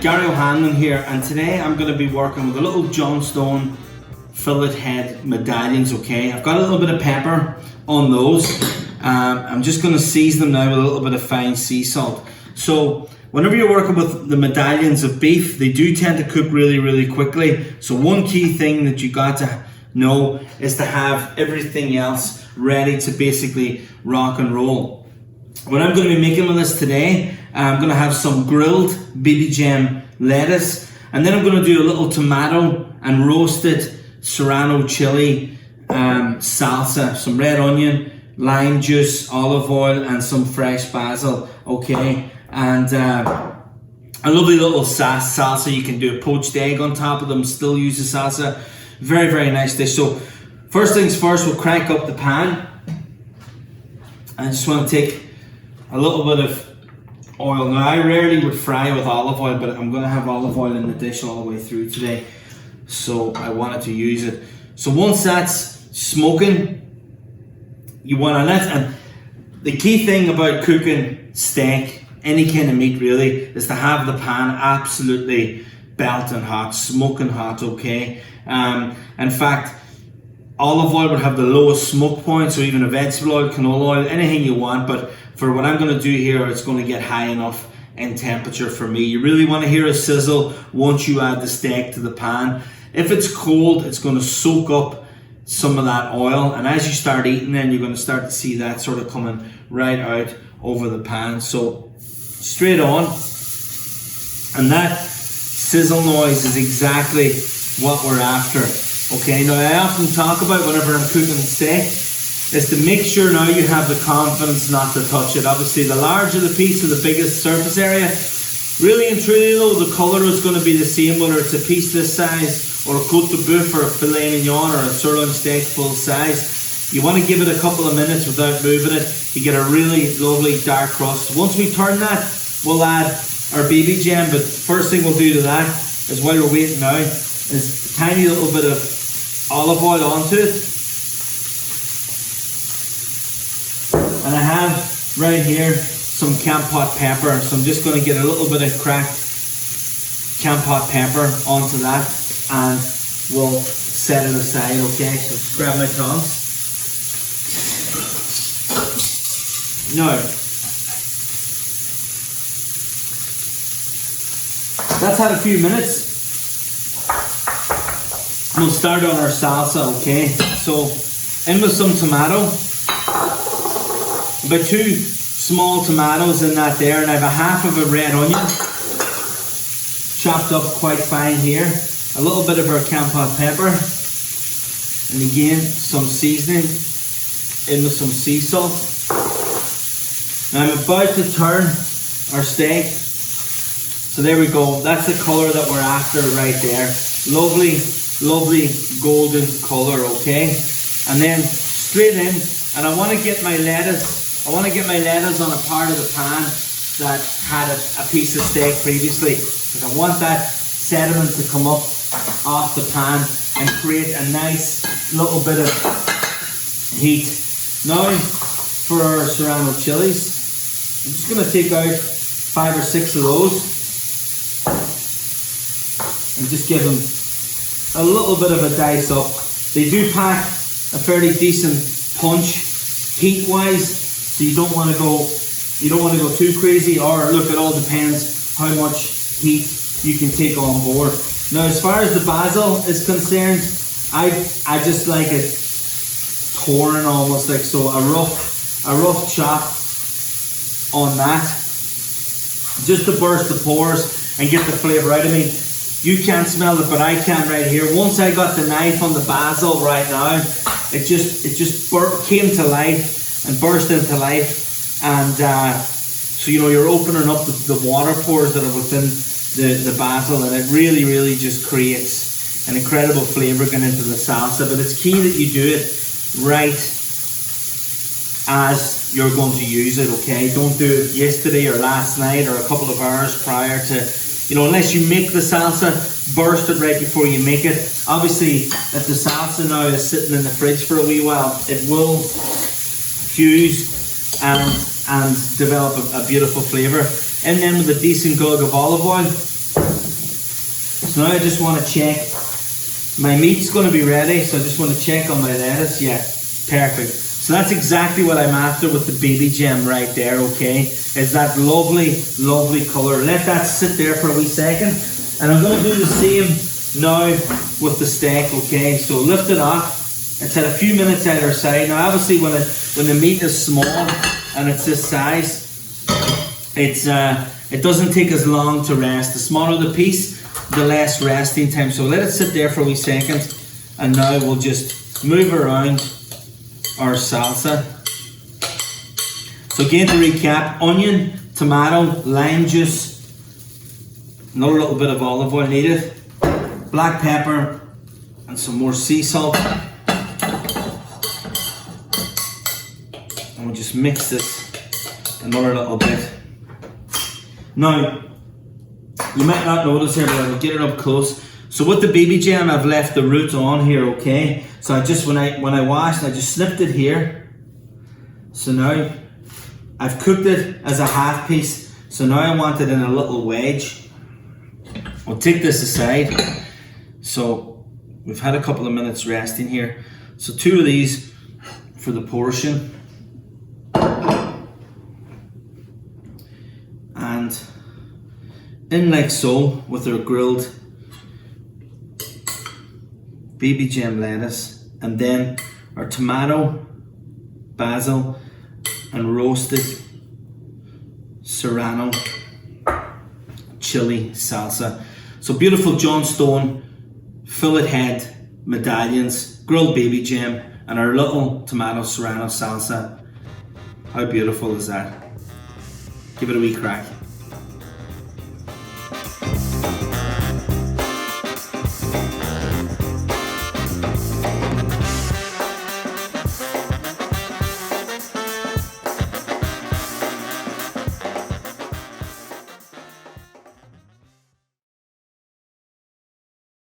Gary O'Hanlon here, and today I'm going to be working with a little Johnstone fillet head medallions, okay? I've got a little bit of pepper on those. I'm just going to season them now with a little bit of fine sea salt. So whenever you're working with the medallions of beef, they do tend to cook really, really quickly. So one key thing that you got to know is to have everything else ready to basically rock and roll. What I'm going to be making with this today, I'm going to have some grilled baby gem lettuce, and then I'm going to do a little tomato and roasted serrano chili salsa, some red onion, lime juice, olive oil, and some fresh basil, okay? And a lovely little salsa. You can do a poached egg on top of them, still use the salsa. Very, very nice dish. So first things first, we'll crank up the pan. I just want to take a little bit of oil. Now I rarely would fry with olive oil, but I'm going to have olive oil in the dish all the way through today, so I wanted to use it. So once that's smoking, you want to let, and the key thing about cooking steak, any kind of meat really, is to have the pan absolutely belting hot, smoking hot, okay? In fact, olive oil would have the lowest smoke point, so even a vegetable oil, canola oil, anything you want, but for what I'm going to do here, it's going to get high enough in temperature for me. You really want to hear a sizzle once you add the steak to the pan. If it's cold, it's going to soak up some of that oil, and as you start eating, then you're going to start to see that sort of coming right out over the pan. So straight on, and that sizzle noise is exactly what we're after. Okay, now I often talk about whenever I'm cooking steak is to make sure now you have the confidence not to touch it. Obviously, the larger the piece, the biggest surface area. Really and truly though, the colour is going to be the same whether it's a piece this size or a côte de boeuf or a filet mignon or a sirloin steak full size. You want to give it a couple of minutes without moving it. You get a really lovely dark crust. Once we turn that, we'll add our baby gem, but first thing we'll do to that is, while we're waiting now, is a tiny little bit of olive oil onto it. And I have right here some camp pot pepper, so I'm just going to get a little bit of cracked camp pot pepper onto that, and we'll set it aside, okay? So just grab my tongs. Now, that's had a few minutes. We'll start on our salsa, okay? So, in with some tomato. About 2 small tomatoes in that there, and I have a half of a red onion, chopped up quite fine here. A little bit of our camp pot pepper, and again, some seasoning, in with some sea salt. Now I'm about to turn our steak. So there we go, that's the colour that we're after right there. Lovely, lovely golden colour, okay? And then straight in, and I want to get my lettuce on a part of the pan that had a piece of steak previously, because I want that sediment to come up off the pan and create a nice little bit of heat. Now for our serrano chilies, I'm just going to take out 5 or 6 of those and just give them a little bit of a dice up. They do pack a fairly decent punch heat-wise, so you don't want to go too crazy, or look, it all depends how much heat you can take on board. Now, as far as the basil is concerned, I just like it torn almost, like so, a rough chop on that, just to burst the pores and get the flavour out of me. You can't smell it, but I can right here. Once I got the knife on the basil right now, it just came to life and burst into life, and so you know, you're opening up the water pores that are within the basil, and it really, really just creates an incredible flavour going into the salsa. But it's key that you do it right as you're going to use it, okay? Don't do it yesterday or last night or a couple of hours prior to, you know, unless you make the salsa, burst it right before you make it. Obviously, if the salsa now is sitting in the fridge for a wee while, it will fuse and develop a beautiful flavour. And then with a decent glug of olive oil, So now I just want to check. My meat's going to be ready, so I just want to check on my lettuce. Yeah, perfect. So that's exactly what I'm after with the baby gem right there, okay? Is that lovely, lovely colour. Let that sit there for a wee second. And I'm going to do the same now with the steak, okay? So lift it off. It's at a few minutes either side. Now obviously when the meat is small and it's this size, it doesn't take as long to rest. The smaller the piece, the less resting time. So let it sit there for a wee second, and now we'll just move around our salsa. So again, to recap: onion, tomato, lime juice, another little bit of olive oil needed, black pepper, and some more sea salt. And we'll just mix this another little bit. Now, you might not notice here, but I'll get it up close. So with the baby gem, I've left the root on here, okay? So I just, when I washed, I just snipped it here. So now, I've cooked it as a half piece. So now I want it in a little wedge. We'll take this aside. So we've had a couple of minutes resting here. So 2 of these for the portion. And in like so with our grilled baby gem lettuce, and then our tomato, basil, and roasted serrano chili salsa. So beautiful Johnstone fillet head medallions, grilled baby gem, and our little tomato serrano salsa. How beautiful is that? Give it a wee crack.